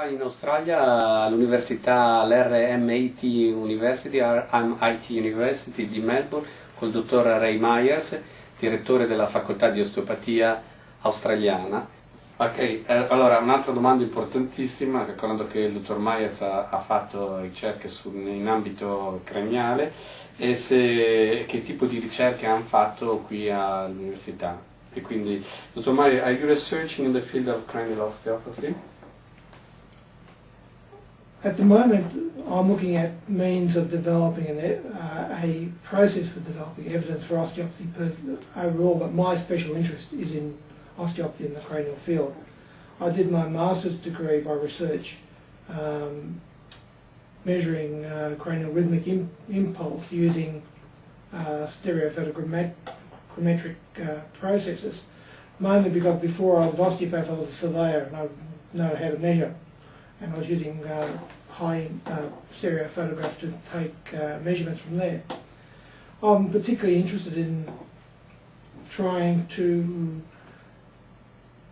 In Australia all'università l'RMIT University di Melbourne col dottor Ray Myers, direttore della facoltà di osteopatia australiana. Ok, allora un'altra domanda importantissima, ricordando che il dottor Myers ha fatto ricerche in ambito craniale, e che tipo di ricerche hanno fatto qui all'università. E quindi, dottor Myers, are you researching in the field of cranial osteopathy? At the moment, I'm looking at means of developing a process for developing evidence for osteopathy overall, but my special interest is in osteopathy in the cranial field. I did my master's degree by research measuring cranial rhythmic impulse using stereophotogrammetric processes, mainly because before I was an osteopath I was a surveyor and I know how to measure. And I was using high stereo photographs to take measurements from there. I'm particularly interested in trying to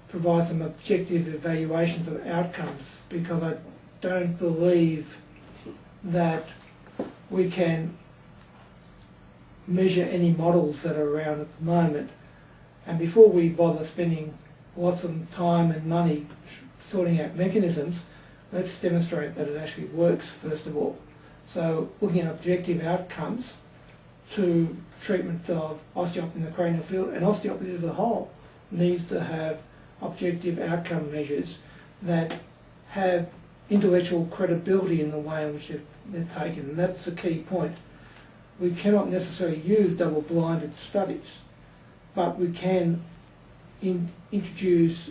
provide some objective evaluations of outcomes, because I don't believe that we can measure any models that are around at the moment, and before we bother spending lots of time and money sorting out mechanisms, let's demonstrate that it actually works first of all. So looking at objective outcomes to treatment of osteopathy in the cranial field, and osteopathy as a whole needs to have objective outcome measures that have intellectual credibility in the way in which they're taken, and that's the key point. We cannot necessarily use double-blinded studies, but we can introduce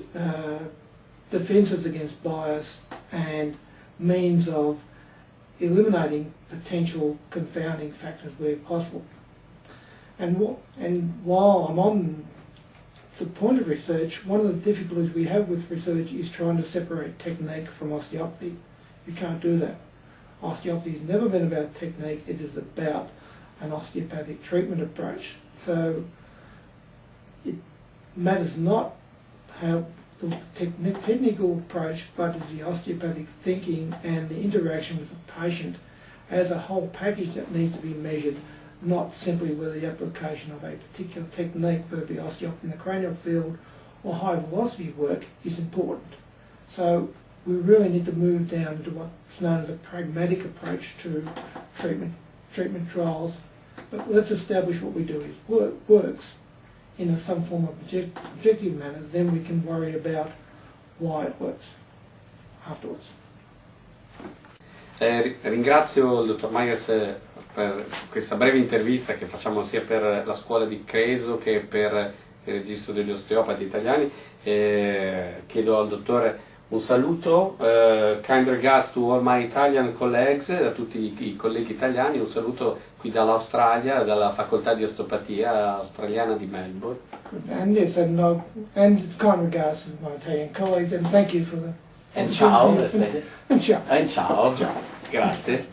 defences against bias and means of eliminating potential confounding factors where possible. And while I'm on the point of research, one of the difficulties we have with research is trying to separate technique from osteopathy. You can't do that. Osteopathy has never been about technique, it is about an osteopathic treatment approach. So it matters not how the technical approach, but is the osteopathic thinking and the interaction with the patient as a whole package that needs to be measured, not simply with the application of a particular technique, whether it be osteopathy in the cranial field or high velocity work, is important. So we really need to move down to what's known as a pragmatic approach to treatment trials. But let's establish what we do is works in some form of objective manner, then we can worry about why it works afterwards. Ringrazio il dottor Myers per questa breve intervista che facciamo sia per la scuola di CRESO che per il registro degli osteopati italiani. Chiedo al dottore un saluto, kind regards to all my Italian colleagues, a tutti i colleghi italiani, un saluto qui dall'Australia, dalla facoltà di osteopatia australiana di Melbourne. And yes, and kind regards to my Italian colleagues, and thank you for the... And ciao, and ciao. And ciao. Grazie.